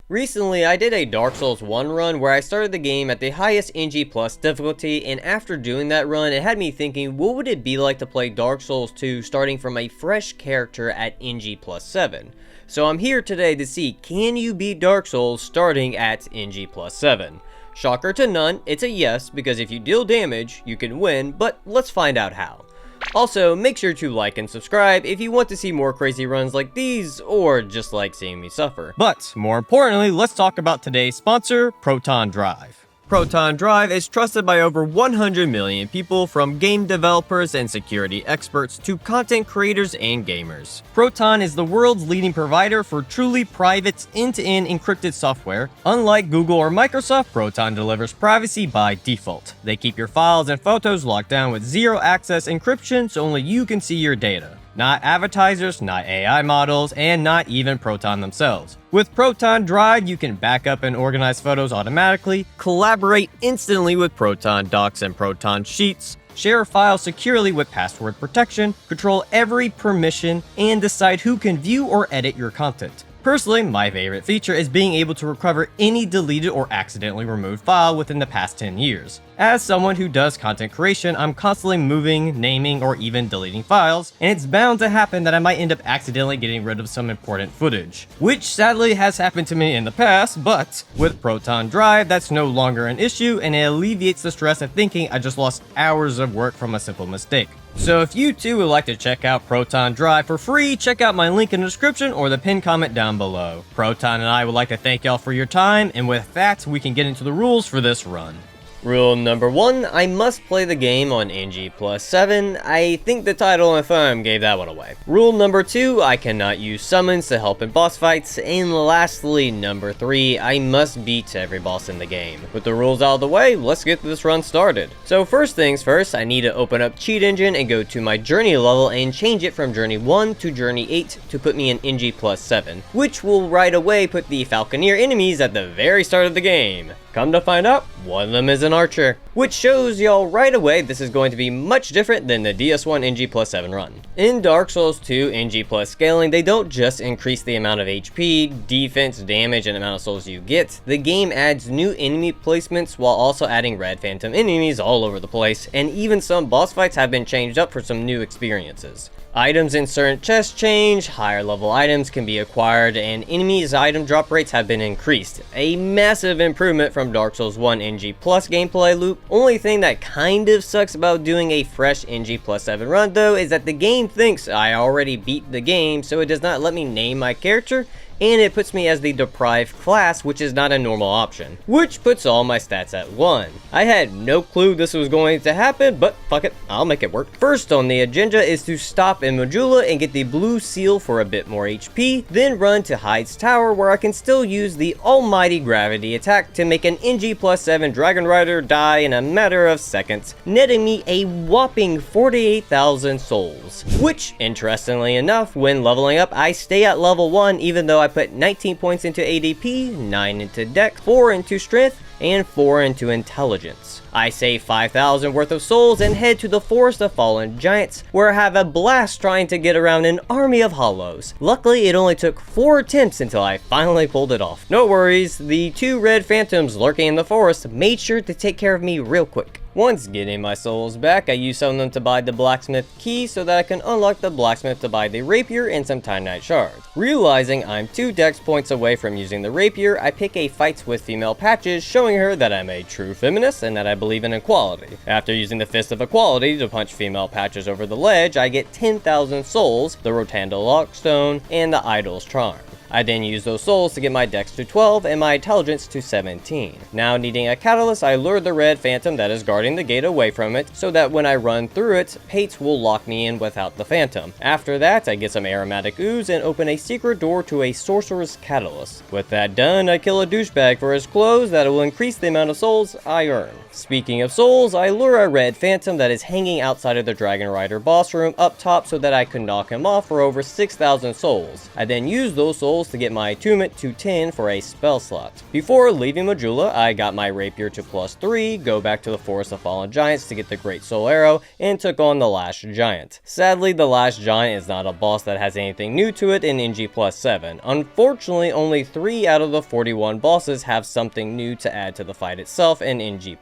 Recently, I did a Dark Souls 1 run where I started the game at the highest NG+ difficulty, and after doing that run, it had me thinking, what would it be like to play Dark Souls 2 starting from a fresh character at NG+7? So I'm here today to see, can you beat Dark Souls starting at NG+7? Shocker to none, it's a yes, because if you deal damage, you can win, but let's find out how. Also, make sure to like and subscribe if you want to see more crazy runs like these, or just like seeing me suffer. But, more importantly, let's talk about today's sponsor, Proton Drive. Proton Drive is trusted by over 100 million people, from game developers and security experts to content creators and gamers. Proton is the world's leading provider for truly private, end-to-end encrypted software. Unlike Google or Microsoft, Proton delivers privacy by default. They keep your files and photos locked down with zero-access encryption, so only you can see your data. Not advertisers, not AI models, and not even Proton themselves. With Proton Drive, you can back up and organize photos automatically, collaborate instantly with Proton Docs and Proton Sheets, share files securely with password protection, control every permission, and decide who can view or edit your content. Personally, my favorite feature is being able to recover any deleted or accidentally removed file within the past 10 years. As someone who does content creation, I'm constantly moving, naming, or even deleting files, and it's bound to happen that I might end up accidentally getting rid of some important footage. Which sadly has happened to me in the past, but with Proton Drive, that's no longer an issue, and it alleviates the stress of thinking I just lost hours of work from a simple mistake. So if you too would like to check out Proton Drive for free, check out my link in the description or the pinned comment down below. Proton and I would like to thank y'all for your time, and with that, we can get into the rules for this run. Rule number 1, I must play the game on NG+7. I think the title and thumb gave that one away. Rule number 2, I cannot use summons to help in boss fights. And lastly, number 3, I must beat every boss in the game. With the rules out of the way, let's get this run started. So first things first, I need to open up Cheat Engine and go to my Journey level and change it from Journey 1 to Journey 8 to put me in NG+7, which will right away put the Falconeer enemies at the very start of the game. Come to find out, one of them is an archer, which shows y'all right away this is going to be much different than the DS1 NG+7 run. In Dark Souls 2 NG+ scaling, they don't just increase the amount of HP, defense, damage, and amount of souls you get. The game adds new enemy placements while also adding red phantom enemies all over the place, and even some boss fights have been changed up for some new experiences. Items in certain chests change, higher level items can be acquired, and enemies' item drop rates have been increased. A massive improvement from Dark Souls 1 NG+ gameplay loop. Only thing that kind of sucks about doing a fresh NG+7 run though is that the game thinks I already beat the game, so it does not let me name my character, and it puts me as the deprived class, which is not a normal option, which puts all my stats at 1. I had no clue this was going to happen, but fuck it, I'll make it work. First on the agenda is to stop in Majula and get the blue seal for a bit more HP, then run to Hyde's Tower where I can still use the almighty gravity attack to make an NG+7 Dragon Rider die in a matter of seconds, netting me a whopping 48,000 souls. Which, interestingly enough, when leveling up, I stay at level 1 even though I put 19 points into ADP, 9 into Dex, 4 into Strength, and 4 into Intelligence. I save 5,000 worth of souls and head to the Forest of Fallen Giants, where I have a blast trying to get around an army of hollows. Luckily, it only took 4 attempts until I finally pulled it off. No worries, the 2 red phantoms lurking in the forest made sure to take care of me real quick. Once getting my souls back, I use some of them to buy the blacksmith key so that I can unlock the blacksmith to buy the rapier and some titanite shards. Realizing I'm 2 dex points away from using the rapier, I pick a fights with female patches, showing her that I'm a true feminist and that I believe in equality. After using the Fist of Equality to punch female patches over the ledge, I get 10,000 souls, the Rotunda Lockstone, and the Idol's Charm. I then use those souls to get my dex to 12 and my intelligence to 17. Now needing a catalyst, I lure the red phantom that is guarding the gate away from it, so that when I run through it, Pates will lock me in without the phantom. After that, I get some aromatic ooze and open a secret door to a sorcerer's catalyst. With that done, I kill a douchebag for his clothes that will increase the amount of souls I earn. Speaking of souls, I lure a red phantom that is hanging outside of the Dragon Rider boss room up top so that I can knock him off for over 6,000 souls. I then use those souls souls to get my attunement to 10 for a spell slot. Before leaving Majula, I got my rapier to +3, go back to the Forest of Fallen Giants to get the Great Soul Arrow, and took on the Last Giant. Sadly, the Last Giant is not a boss that has anything new to it in NG+7. Unfortunately, only 3 out of the 41 bosses have something new to add to the fight itself in NG+.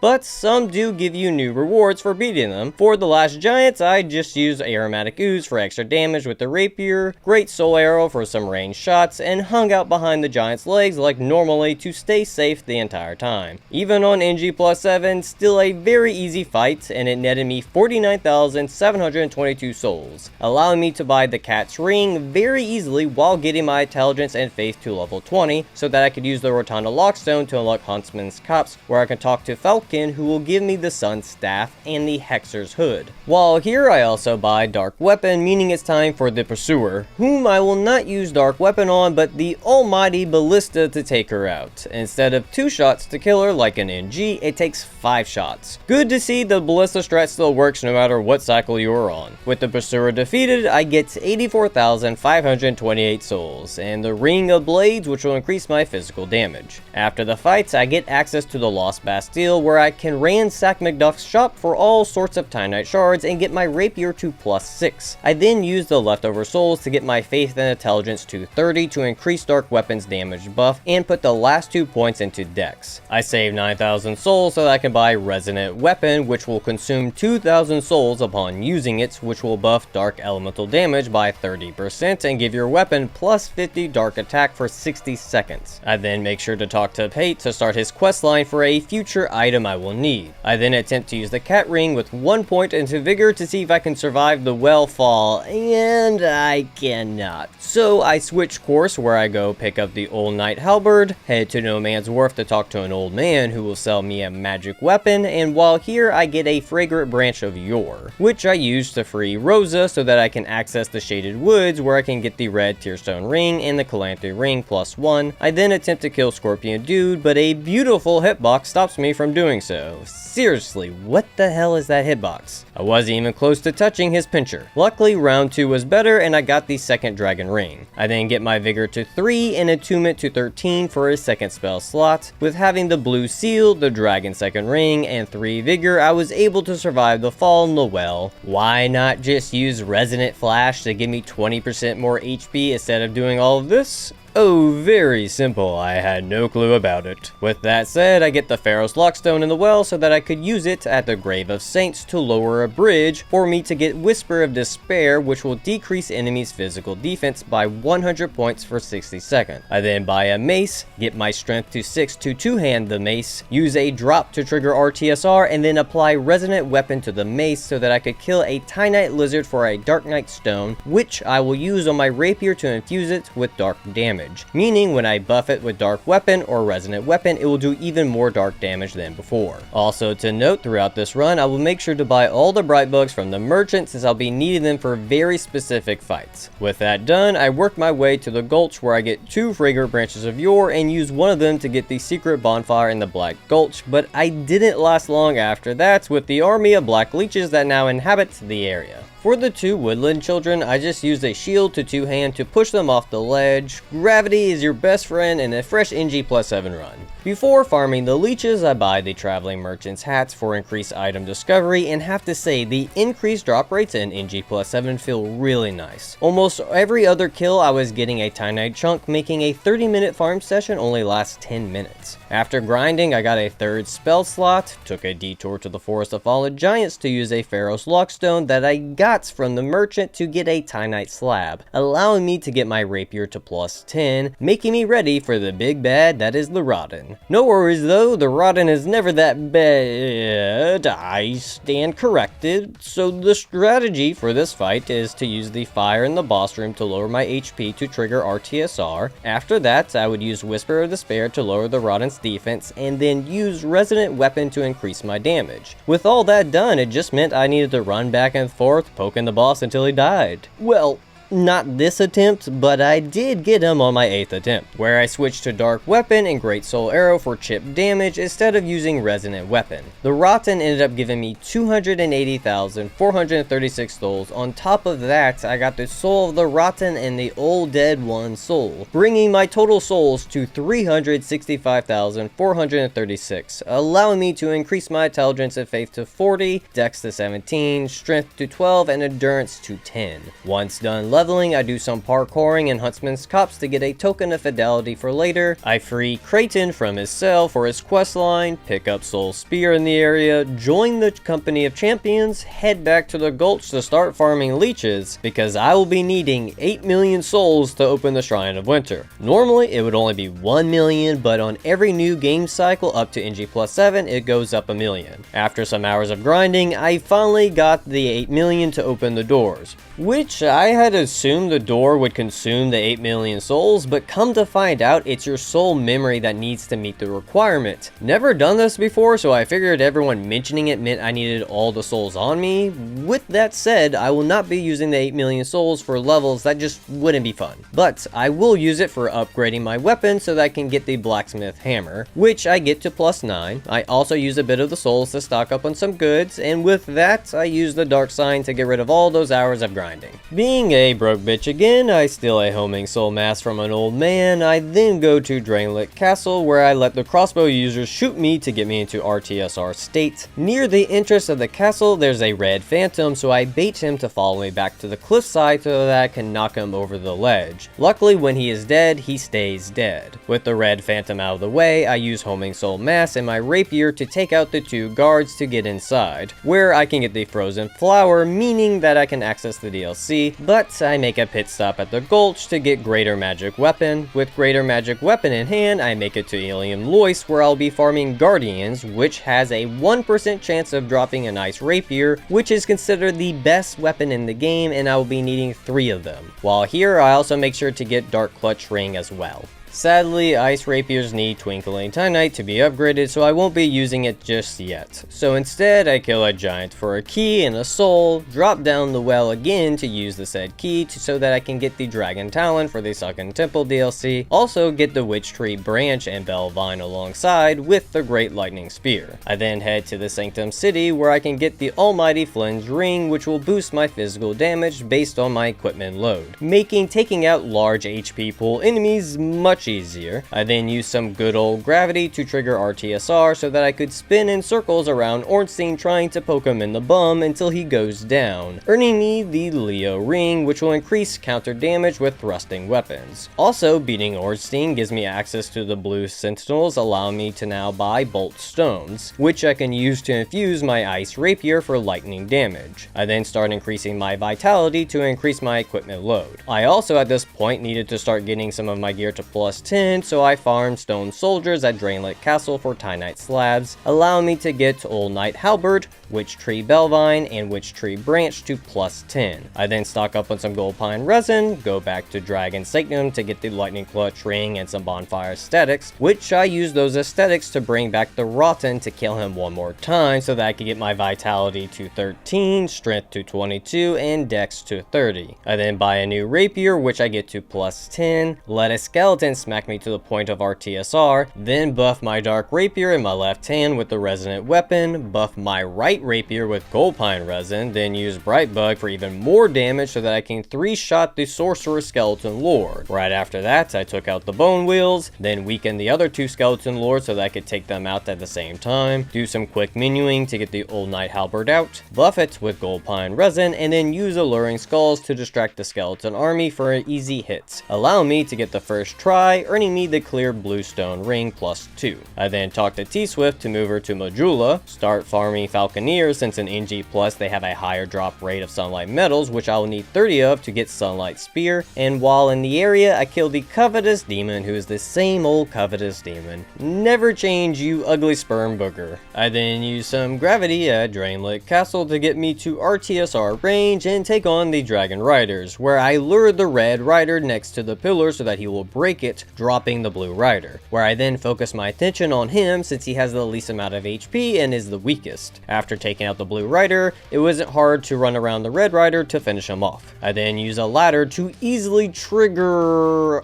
But some do give you new rewards for beating them. For the Last Giants, I just used Aromatic Ooze for extra damage with the rapier, Great Soul Arrow for some ranged shots, and hung out behind the giant's legs like normally to stay safe the entire time. Even on NG+7, still a very easy fight, and it netted me 49,722 souls, allowing me to buy the Cat's Ring very easily while getting my intelligence and faith to level 20, so that I could use the Rotunda Lockstone to unlock Huntsman's Copse, where I can talk to Falcon, who will give me the Sun's Staff and the Hexer's Hood. While here, I also buy Dark Weapon, meaning it's time for the Pursuer, whom I will not use Dark Weapon on, but the almighty Ballista to take her out. Instead of 2 shots to kill her like an NG, it takes 5 shots. Good to see the Ballista strat still works no matter what cycle you are on. With the Pursuer defeated, I get 84,528 souls, and the Ring of Blades, which will increase my physical damage. After the fights, I get access to the Lost Bastille, where I can ransack Macduff's shop for all sorts of Titanite shards and get my rapier to +6. I then use the leftover souls to get my faith and intelligence to 30 to increase Dark Weapon's damage buff and put the last 2 points into Dex. I save 9,000 souls so that I can buy Resonant Weapon, which will consume 2,000 souls upon using it, which will buff Dark Elemental damage by 30% and give your weapon +50 Dark Attack for 60 seconds. I then make sure to talk to Pate to start his questline for a future item I will need. I then attempt to use the Cat Ring with 1 point into Vigor to see if I can survive the well fall, and I cannot. So I switch course where I go pick up the Old Knight Halberd, head to No Man's Wharf to talk to an old man who will sell me a magic weapon, and while here I get a Fragrant Branch of Yore, which I use to free Rosa so that I can access the Shaded Woods where I can get the Red Tearstone Ring and the Calamity Ring +1. I then attempt to kill Scorpion Dude, but a beautiful hitbox stops me from doing so. Seriously, what the hell is that hitbox? I wasn't even close to touching his pincher. Luckily, round 2 was better and I got the second Dragon Ring. I then get my Vigor to 3 and Attunement to 13 for a second spell slot. With having the Blue Seal, the Dragon second ring, and 3 Vigor, I was able to survive the fall in the well. Why not just use Resonant Flash to give me 20% more HP instead of doing all of this? Oh, very simple. I had no clue about it. With that said, I get the Pharaoh's Lockstone in the well so that I could use it at the Grave of Saints to lower a bridge for me to get Whisper of Despair, which will decrease enemies' physical defense by 100 points for 60 seconds. I then buy a mace, get my strength to 6 to two-hand the mace, use a drop to trigger RTSR, and then apply Resonant Weapon to the mace so that I could kill a Titanite Lizard for a Dark Knight Stone, which I will use on my rapier to infuse it with dark damage. Meaning when I buff it with Dark Weapon or Resonant Weapon, it will do even more dark damage than before. Also to note, throughout this run, I will make sure to buy all the Bright Bugs from the merchant since I'll be needing them for very specific fights. With that done, I work my way to the Gulch where I get 2 Fragrant Branches of Yore and use one of them to get the secret bonfire in the Black Gulch, but I didn't last long after that with the army of black leeches that now inhabit the area. For the 2 woodland children, I just used a shield to 2-hand to push them off the ledge. Gravity is your best friend in a fresh NG+7 run. Before farming the leeches, I buy the traveling merchant's hats for increased item discovery, and have to say the increased drop rates in NG+7 feel really nice. Almost every other kill I was getting a Titanite chunk, making a 30-minute farm session only last 10 minutes. After grinding, I got a 3rd spell slot, took a detour to the Forest of Fallen Giants to use a Pharaoh's Lockstone that I got from the merchant to get a Titanite slab, allowing me to get my rapier to +10, making me ready for the big bad that is the Rodden. No worries though, the Rodden is never that bad, I stand corrected. So the strategy for this fight is to use the fire in the boss room to lower my HP to trigger RTSR. After that, I would use Whisper of Despair to lower the Rodden's defense, and then use Resonant Weapon to increase my damage. With all that done, it just meant I needed to run back and forth, poking the boss until he died. Well, Not this attempt, but I did get him on my 8th attempt, where I switched to Dark Weapon and Great Soul Arrow for chip damage instead of using Resonant Weapon. The Rotten ended up giving me 280,436 souls. On top of that, I got the Soul of the Rotten and the Old Dead One Soul, bringing my total souls to 365,436, allowing me to increase my Intelligence and Faith to 40, Dex to 17, Strength to 12, and Endurance to 10. Once done leveling, I do some parkouring in Huntsman's Copse to get a token of fidelity for later. I free Creighton from his cell for his questline, pick up Soul Spear in the area, join the Company of Champions, head back to the Gulch to start farming leeches, because I will be needing 8 million souls to open the Shrine of Winter. Normally, it would only be 1 million, but on every new game cycle up to NG+7, it goes up a million. After some hours of grinding, I finally got the 8 million to open the doors, which I had assumed the door would consume the 8 million souls, but come to find out it's your soul memory that needs to meet the requirement. Never done this before, so I figured everyone mentioning it meant I needed all the souls on me. With that said, I will not be using the 8 million souls for levels that just wouldn't be fun, but I will use it for upgrading my weapon so that I can get the Blacksmith Hammer, which I get to +9. I also use a bit of the souls to stock up on some goods, and with that, I use the Dark Sign to get rid of all those hours of grinding. Being a broke bitch again, I steal a homing soul mask from an old man. I then go to Drainlit Castle, where I let the crossbow users shoot me to get me into RTSR state. Near the entrance of the castle, there's a red phantom, so I bait him to follow me back to the cliffside so that I can knock him over the ledge. Luckily, when he is dead, he stays dead. With the red phantom out of the way, I use homing soul mask and my rapier to take out the 2 guards to get inside, where I can get the frozen flower, meaning that I can access the DLC, but I make a pit stop at the Gulch to get Greater Magic Weapon. With Greater Magic Weapon in hand, I make it to Ilium Lois, where I'll be farming Guardians, which has a 1% chance of dropping an Ice Rapier, which is considered the best weapon in the game, and I will be needing 3 of them. While here, I also make sure to get Dark Clutch Ring as well. Sadly, Ice Rapiers need Twinkling Titanite to be upgraded, so I won't be using it just yet. So instead, I kill a giant for a key and a soul, drop down the well again to use the said key so that I can get the Dragon Talon for the Sunken Temple DLC, also get the Witch Tree Branch and Bellvine alongside with the Great Lightning Spear. I then head to the Sanctum City, where I can get the Almighty Flynn's Ring, which will boost my physical damage based on my equipment load, making taking out large HP pool enemies much easier. I then used some good old gravity to trigger RTSR so that I could spin in circles around Ornstein trying to poke him in the bum until he goes down, earning me the Leo Ring, which will increase counter damage with thrusting weapons. Also, beating Ornstein gives me access to the blue sentinels, allowing me to now buy bolt stones, which I can use to infuse my ice rapier for lightning damage. I then start increasing my vitality to increase my equipment load. I also at this point needed to start getting some of my gear to +10, so I farmed stone soldiers at Drainlit Castle for Titanite slabs, allowing me to get Old Knight Halberd, Witch Tree Bellvine, and Witch Tree Branch to +10. I then stock up on some gold pine resin, go back to Dragon Sanctum to get the Lightning Clutch Ring and some bonfire aesthetics, which I use those aesthetics to bring back the Rotten to kill him one more time so that I can get my vitality to 13, strength to 22, and dex to 30. I then buy a new rapier, which I get to +10, let a skeleton smack me to the point of RTSR, then buff my dark rapier in my left hand with the resonant weapon, buff my right rapier with gold pine resin, then use bright bug for even more damage so that I can 3-shot the sorcerer skeleton lord. Right after that, I took out the bone wheels, then weakened the other 2 skeleton lords so that I could take them out at the same time, do some quick menuing to get the old knight halberd out, buff it with gold pine resin, and then use alluring skulls to distract the skeleton army for an easy hit, allow me to get the first try, earning me the clear bluestone ring +2. I then talked to T-Swift to move her to Majula, start farming Falconeers since in NG+ they have a higher drop rate of sunlight metals, which I will need 30 of to get Sunlight Spear, and while in the area I kill the Covetous Demon, who is the same old Covetous Demon. Never change, you ugly sperm booger. I then use some gravity at Drainlit Castle to get me to RTSR range and take on the Dragon Riders, where I lure the Red Rider next to the pillar so that he will break it, hit, dropping the blue rider, where I then focus my attention on him since he has the least amount of HP and is the weakest. After taking out the blue rider, it wasn't hard to run around the red rider to finish him off. I then use a ladder to easily trigger,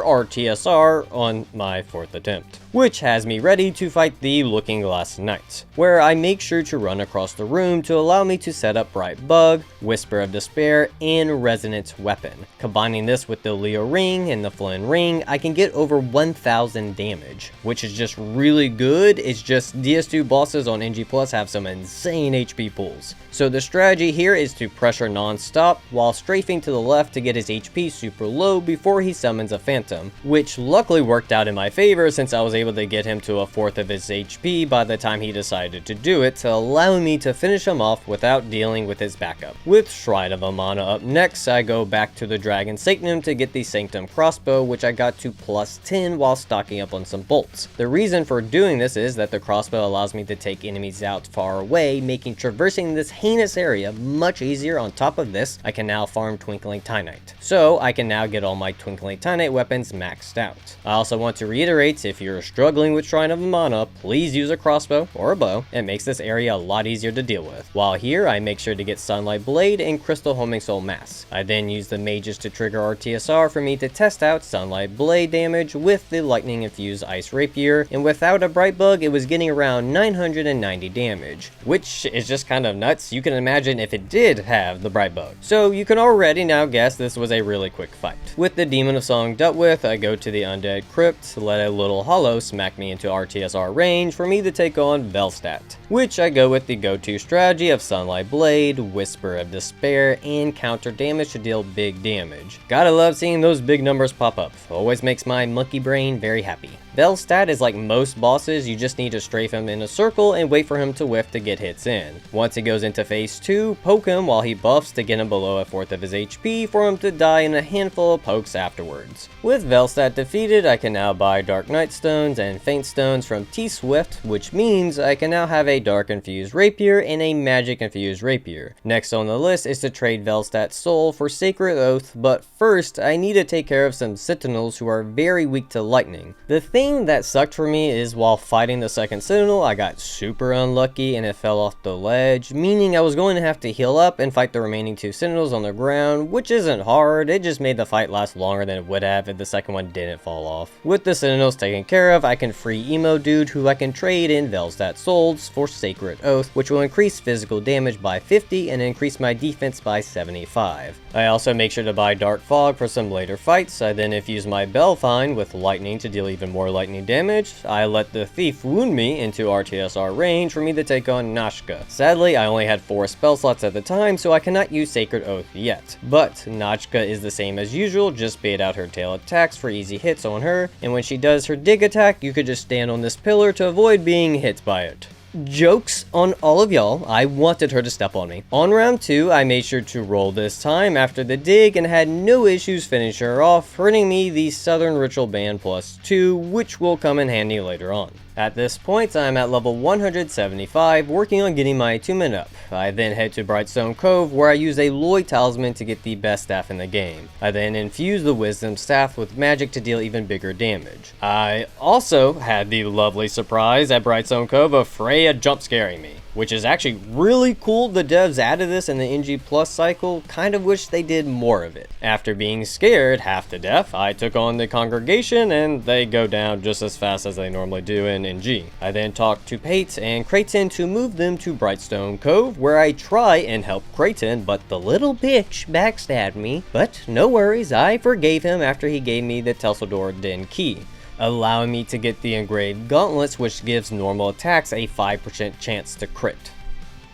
RTSR on my 4th attempt, which has me ready to fight the Looking Glass Knights, where I make sure to run across the room to allow me to set up Bright Bug, Whisper of Despair, and Resonance Weapon. Combining this with the Leo Ring and the Flynn Ring, I can get over 1000 damage, which is just really good. It's just DS2 bosses on NG+ have some insane HP pools. So the strategy here is to pressure non-stop while strafing to the left to get his HP super low before he summons a phantom, which luckily worked out in my favor since I was able to get him to a 1/4 of his HP by the time he decided to do it, to allow me to finish him off without dealing with his backup. With Shrine of Amana up next, I go back to the Dragon Sanctum to get the Sanctum crossbow, which I got to +10 while stocking up on some bolts. The reason for doing this is that the crossbow allows me to take enemies out far away, making traversing this heinous area much easier. On top of this, I can now farm Twinkling Titanite, so I can now get all my Twinkling Titanite weapons maxed out. I also want to reiterate, if you're struggling with Shrine of Amana, please use a crossbow or a bow. It makes this area a lot easier to deal with. While here, I make sure to get Sunlight Blade and Crystal Homing Soul Mass. I then use the mages to trigger RTSR for me to test out Sunlight Blade damage with the Lightning Infused Ice Rapier, and without a Bright Bug, it was getting around 990 damage, which is just kind of nuts. You can imagine if it did have the Bright Bug. So you can already now guess this was a really quick fight. With the Demon of Song dealt with, I go to the Undead Crypt, let a little hollow smack me into RTSR range for me to take on Velstadt, which I go with the go-to strategy of Sunlight Blade, Whisper of Despair, and counter damage to deal big damage. Gotta love seeing those big numbers pop up. Always makes my monkey brain very happy. Velstadt is like most bosses, you just need to strafe him in a circle and wait for him to whiff to get hits in. Once he goes into phase 2, poke him while he buffs to get him below a 1/4 of his HP for him to die in a handful of pokes afterwards. With Velstadt defeated, I can now buy Dark Knight Stones and Faint Stones from T-Swift, which means I can now have a Dark Infused Rapier and a Magic Infused Rapier. Next on the list is to trade Velstadt's soul for Sacred Oath, but first I need to take care of some Sentinels who are very weak to lightning. The thing that sucked for me is while fighting the second Sentinel, I got super unlucky and it fell off the ledge, meaning I was going to have to heal up and fight the remaining 2 Sentinels on the ground, which isn't hard. It just made the fight last longer than it would have if the second one didn't fall off. With the Sentinels taken care of, I can free Emo Dude, who I can trade in Velstadt Souls for Sacred Oath, which will increase physical damage by 50 and increase my defense by 75. I also make sure to buy Dark Fog for some later fights. I then infuse my Belfine with lightning to deal even more lightning damage. I let the Thief wound me into RTSR range for me to take on Nashka. Sadly, I only had 4 spell slots at the time, so I cannot use Sacred Oath yet. But Nashka is the same as usual, just bait out her tail attacks for easy hits on her, and when she does her dig attack, you could just stand on this pillar to avoid being hit by it. Jokes on all of y'all, I wanted her to step on me. On round 2, I made sure to roll this time after the dig and had no issues finishing her off, earning me the Southern Ritual Band +2, which will come in handy later on. At this point, I'm at level 175, working on getting my attunement up. I then head to Brightstone Cove, where I use a Lloyd Talisman to get the best staff in the game. I then infuse the Wisdom Staff with magic to deal even bigger damage. I also had the lovely surprise at Brightstone Cove of Freya jump scaring me, which is actually really cool. The devs added this in the NG+ cycle, kind of wish they did more of it. After being scared half to death, I took on the congregation and they go down just as fast as they normally do in NG. I then talked to Pate and Creighton to move them to Brightstone Cove, where I try and help Creighton, but the little bitch backstabbed me. But no worries, I forgave him after he gave me the Telsador Den key, allowing me to get the engraved gauntlets, which gives normal attacks a 5% chance to crit.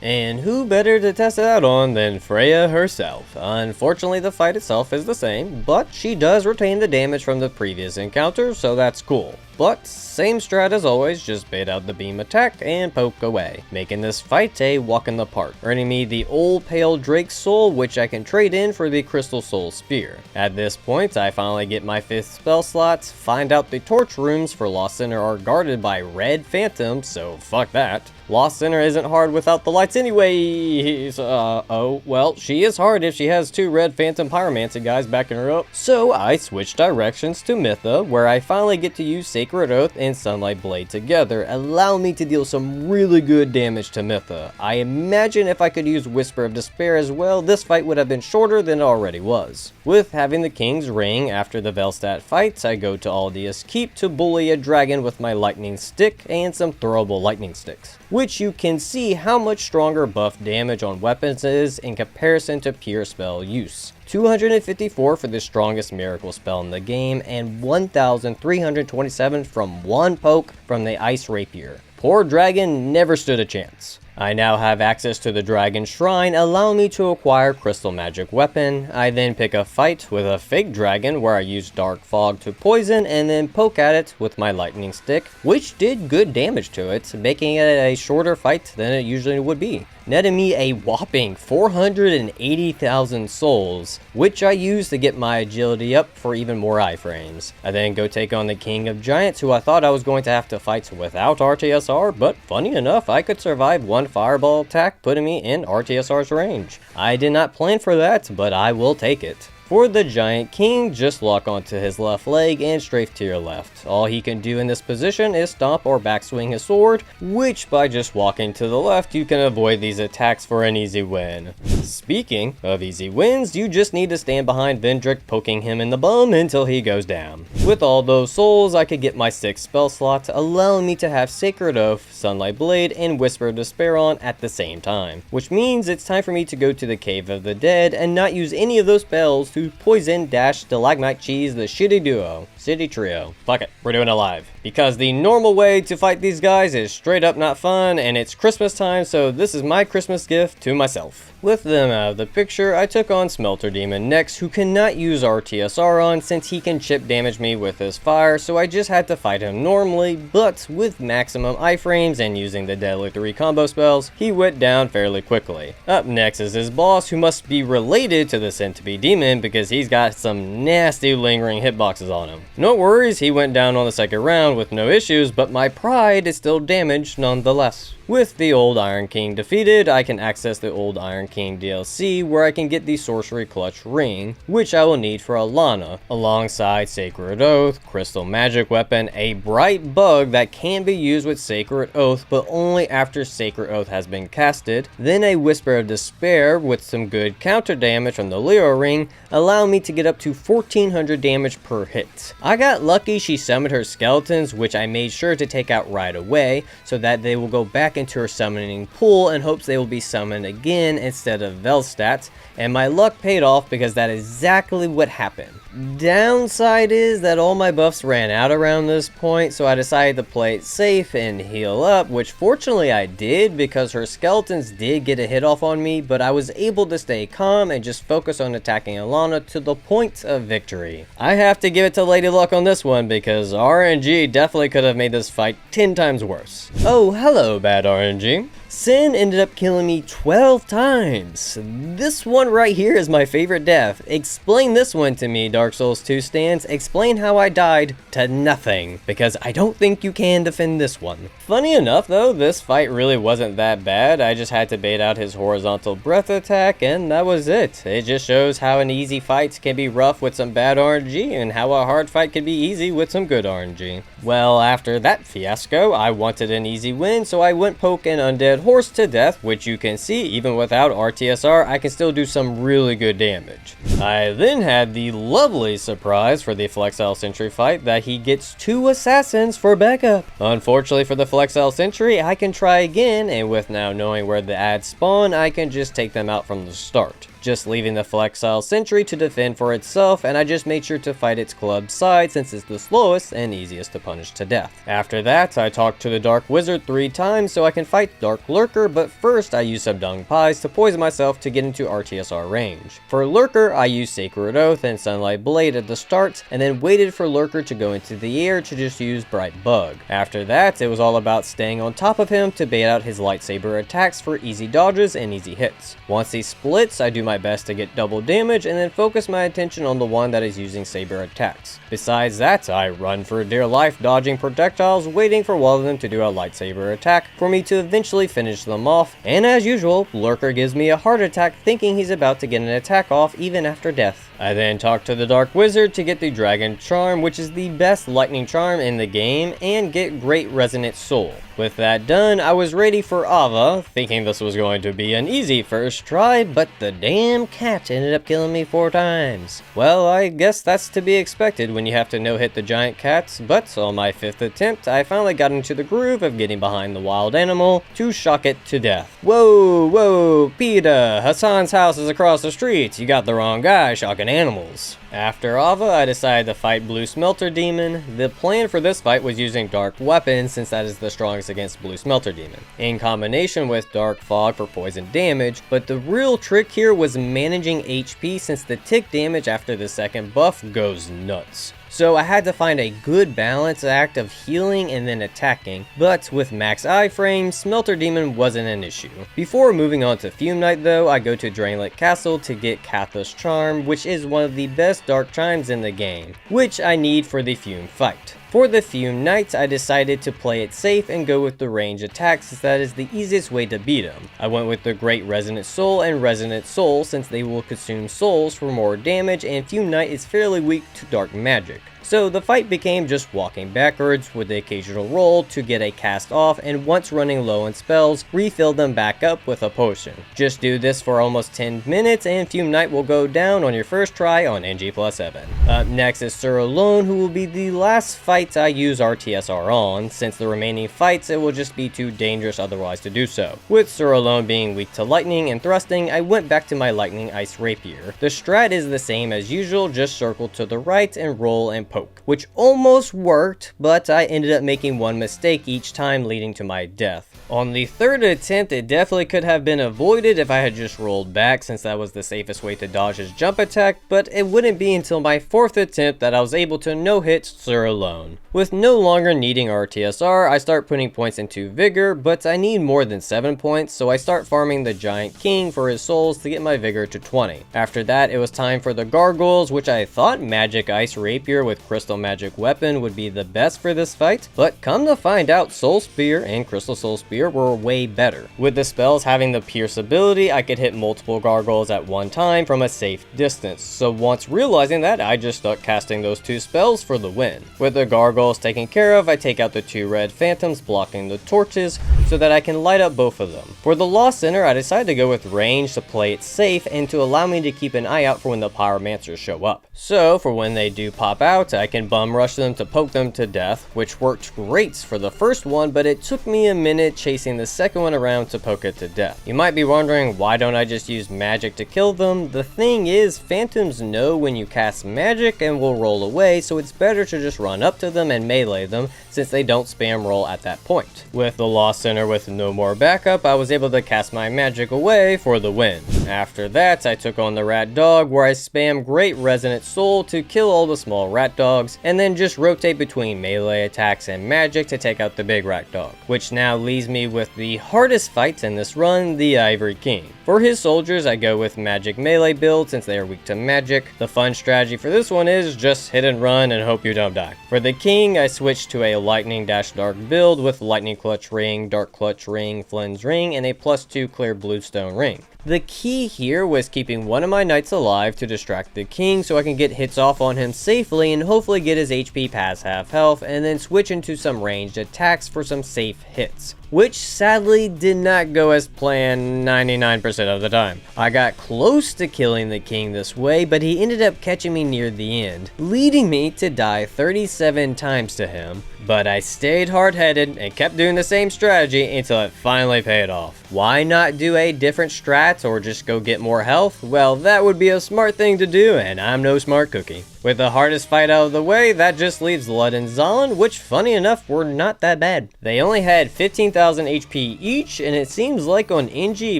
And who better to test it out on than Freya herself? Unfortunately, the fight itself is the same, but she does retain the damage from the previous encounter, so that's cool. but same strat as always, just bait out the beam attack and poke away, making this fight a walk in the park, earning me the old pale Drake soul, which I can trade in for the crystal soul spear. At this point, I finally get my 5th spell slot, find out the torch rooms for Lost Center are guarded by red phantoms, so fuck that. Lost Center isn't hard without the lights anyways. Oh, well, she is hard if she has 2 red phantom pyromancy guys backing her up. So I switch directions to Mytha, where I finally get to use Sacred Oath and Sunlight Blade together, allowing me to deal some really good damage to Mytha. I imagine if I could use Whisper of Despair as well, this fight would have been shorter than it already was. With having the King's Ring after the Velstadt fights, I go to Aldia's Keep to bully a dragon with my lightning stick and some throwable lightning sticks, which you can see how much stronger buff damage on weapons is in comparison to pure spell use. 254 for the strongest miracle spell in the game, and 1327 from one poke from the Ice Rapier. Poor dragon never stood a chance. I now have access to the Dragon Shrine, allowing me to acquire Crystal Magic Weapon. I then pick a fight with a fake dragon where I use Dark Fog to poison and then poke at it with my Lightning Stick, which did good damage to it, making it a shorter fight than it usually would be, netting me a whopping 480,000 souls, which I use to get my agility up for even more iframes. I then go take on the King of Giants, who I thought I was going to have to fight without RTSR, but funny enough, I could survive one fireball attack, putting me in RTSR's range. I did not plan for that, but I will take it. For the Giant King, just lock onto his left leg and strafe to your left. All he can do in this position is stomp or backswing his sword, which by just walking to the left, you can avoid these attacks for an easy win. Speaking of easy wins, you just need to stand behind Vendrick, poking him in the bum until he goes down. With all those souls, I could get my 6th spell slot, allowing me to have Sacred Oath, Sunlight Blade, and Whisper of Despair on at the same time, which means it's time for me to go to the Cave of the Dead and not use any of those spells to poison dash stalagmite cheese the shitty duo. City Trio. Fuck it, we're doing it live. Because the normal way to fight these guys is straight up not fun, and it's Christmas time, so this is my Christmas gift to myself. With them out of the picture, I took on Smelter Demon next, who cannot use RTSR on since he can chip damage me with his fire, so I just had to fight him normally, but with maximum iframes and using the Deadly 3 combo spells, he went down fairly quickly. Up next is his boss, who must be related to the Centipede Demon because he's got some nasty lingering hitboxes on him. No worries, he went down on the second round with no issues, but my pride is still damaged nonetheless. With the Old Iron King defeated, I can access the Old Iron King DLC, where I can get the Sorcery Clutch Ring, which I will need for Alana, alongside Sacred Oath, Crystal Magic Weapon, a Bright Bug that can be used with Sacred Oath, but only after Sacred Oath has been casted, then a Whisper of Despair with some good counter damage from the Leo Ring, allowing me to get up to 1400 damage per hit. I got lucky she summoned her skeletons, which I made sure to take out right away, so that they will go back into her summoning pool in hopes they will be summoned again instead of Velstadt, and my luck paid off because that is exactly what happened. Downside is that all my buffs ran out around this point, so I decided to play it safe and heal up, which fortunately I did because her skeletons did get a hit off on me, but I was able to stay calm and just focus on attacking Alana to the point of victory. I have to give it to Lady Luck on this one because RNG definitely could have made this fight 10 times worse. Oh, hello, bad RNG. Sin ended up killing me 12 times. This one right here is my favorite death. Explain this one to me, Dark Souls 2 stands. Explain how I died to nothing, because I don't think you can defend this one. Funny enough though, this fight really wasn't that bad. I just had to bait out his horizontal breath attack and that was it. It just shows how an easy fight can be rough with some bad RNG and how a hard fight can be easy with some good RNG. Well, after that fiasco, I wanted an easy win, so I went poke an undead horse to death, which you can see even without RTSR, I can still do some really good damage. I then had the lovely surprise for the Flexile Sentry fight that he gets 2 assassins for backup. Unfortunately for the Flexile Sentry, I can try again, and with now knowing where the ads spawn, I can just take them out from the start. just leaving the flexile sentry to defend for itself, and I just made sure to fight its club side since it's the slowest and easiest to punish to death. After that, I talked to the Dark Wizard 3 times so I can fight Dark Lurker, but first I used some dung pies to poison myself to get into RTSR range. For Lurker, I used Sacred Oath and Sunlight Blade at the start, and then waited for Lurker to go into the air to just use Bright Bug. After that, it was all about staying on top of him to bait out his lightsaber attacks for easy dodges and easy hits. Once he splits, I do my best to get double damage and then focus my attention on the one that is using saber attacks. Besides that, I run for dear life dodging projectiles, waiting for one of them to do a lightsaber attack for me to eventually finish them off, and as usual, Lurker gives me a heart attack thinking he's about to get an attack off even after death. I then talk to the Dark Wizard to get the Dragon Charm, which is the best lightning charm in the game, and get Great Resonant Soul. With that done, I was ready for Ava, thinking this was going to be an easy first try, but the damn cat ended up killing me 4 times. Well, I guess that's to be expected when you have to no-hit the giant cats, but on my 5th attempt, I finally got into the groove of getting behind the wild animal to shock it to death. Whoa, PETA, Hassan's house is across the street. You got the wrong guy shocking animals. After Ava, I decided to fight Blue Smelter Demon. The plan for this fight was using Dark Weapon since that is the strongest against Blue Smelter Demon, in combination with Dark Fog for poison damage, but the real trick here was managing HP since the tick damage after the second buff goes nuts. So I had to find a good balance act of healing and then attacking, but with max iframe, Smelter Demon wasn't an issue. Before moving on to Fume Knight though, I go to Drainlit Castle to get Katha's Charm, which is one of the best dark chimes in the game, which I need for the Fume fight. For the Fume Knights, I decided to play it safe and go with the range attacks since that is the easiest way to beat them. I went with the Great Resonant Soul and Resonant Soul since they will consume souls for more damage, and Fume Knight is fairly weak to dark magic. So the fight became just walking backwards with the occasional roll to get a cast off, and once running low on spells, refill them back up with a potion. Just do this for almost 10 minutes and Fume Knight will go down on your first try on NG+7. Up next is Sir Alone, who will be the last fight I use RTSR on, since the remaining fights it will just be too dangerous otherwise to do so. With Sir Alone being weak to lightning and thrusting, I went back to my lightning ice rapier. The strat is the same as usual, just circle to the right and roll and poke, which almost worked, but I ended up making one mistake each time leading to my death. On the 3rd attempt, it definitely could have been avoided if I had just rolled back since that was the safest way to dodge his jump attack, but it wouldn't be until my 4th attempt that I was able to no-hit Sir Alone. With no longer needing RTSR, I start putting points into Vigor, but I need more than 7 points, so I start farming the Giant King for his souls to get my Vigor to 20. After that, it was time for the Gargoyles, which I thought Magic Ice Rapier with Crystal Magic Weapon would be the best for this fight, but come to find out, Soul Spear and Crystal Soul Spear were way better. With the spells having the Pierce ability, I could hit multiple gargoyles at one time from a safe distance, so once realizing that, I just stuck casting those 2 spells for the win. With the gargoyles taken care of, I take out the 2 red phantoms blocking the torches so that I can light up both of them. For the Lost Center, I decided to go with range to play it safe and to allow me to keep an eye out for when the pyromancers show up. So for when they do pop out, I can bum rush them to poke them to death, which worked great for the first one, but it took me a minute chasing the second one around to poke it to death. You might be wondering, why don't I just use magic to kill them? The thing is, phantoms know when you cast magic and will roll away, so it's better to just run up to them and melee them since they don't spam roll at that point. With the Lost Center with no more backup, I was able to cast my magic away for the win. After that, I took on the Rat Dog, where I spam Great Resonant Soul to kill all the small rat dogs, and then just rotate between melee attacks and magic to take out the big rat dog, which now leaves me with the hardest fights in this run, the Ivory King. For his soldiers, I go with magic melee build since they are weak to magic. The fun strategy for this one is just hit and run and hope you don't die. For the king, I switched to a lightning dash dark build with lightning clutch ring, dark clutch ring, Flynn's ring, and a +2 clear bluestone ring. The key here was keeping one of my knights alive to distract the king so I can get hits off on him safely and hopefully get his HP past half health, and then switch into some ranged attacks for some safe hits, which sadly did not go as planned 99% of the time. I got close to killing the king this way, but he ended up catching me near the end, leading me to die 37 times to him. But I stayed hard-headed and kept doing the same strategy until it finally paid off. Why not do a different strat or just go get more health? Well, that would be a smart thing to do, and I'm no smart cookie. With the hardest fight out of the way, that just leaves Lud and Zalin, which funny enough were not that bad. They only had 15,000 HP each, and it seems like on NG+,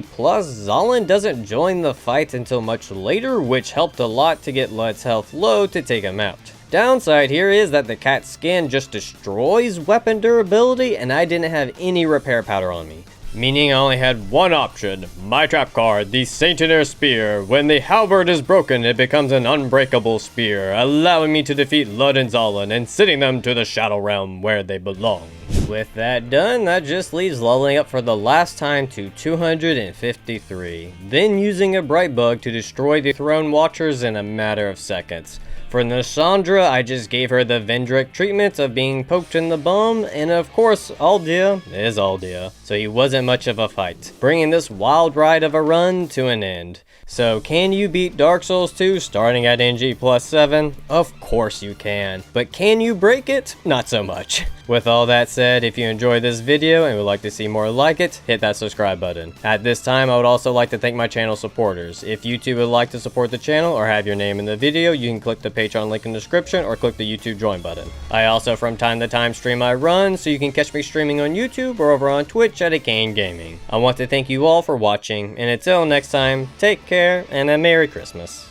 Zalin doesn't join the fight until much later, which helped a lot to get Lud's health low to take him out. Downside here is that the cat's skin just destroys weapon durability, and I didn't have any repair powder on me. Meaning I only had one option, my trap card, the Saintinaire Spear. When the halberd is broken, it becomes an unbreakable spear, allowing me to defeat Lud and Zalin and sending them to the Shadow Realm where they belong. With that done, that just leaves leveling up for the last time to 253, then using a Bright Bug to destroy the Throne Watchers in a matter of seconds. For Nasandra, I just gave her the Vendrick treatment of being poked in the bum, and of course, Aldia is Aldia, so he wasn't much of a fight, bringing this wild ride of a run to an end. So can you beat Dark Souls 2 starting at NG+7? Of course you can, but can you break it? Not so much. With all that said, if you enjoyed this video and would like to see more like it, hit that subscribe button. At this time, I would also like to thank my channel supporters. If you too would like to support the channel or have your name in the video, you can click the Patreon link in the description or click the YouTube join button. I also from time to time stream my runs, so you can catch me streaming on YouTube or over on Twitch at Kakyoin Gaming. I want to thank you all for watching, and until next time, take care and a Merry Christmas.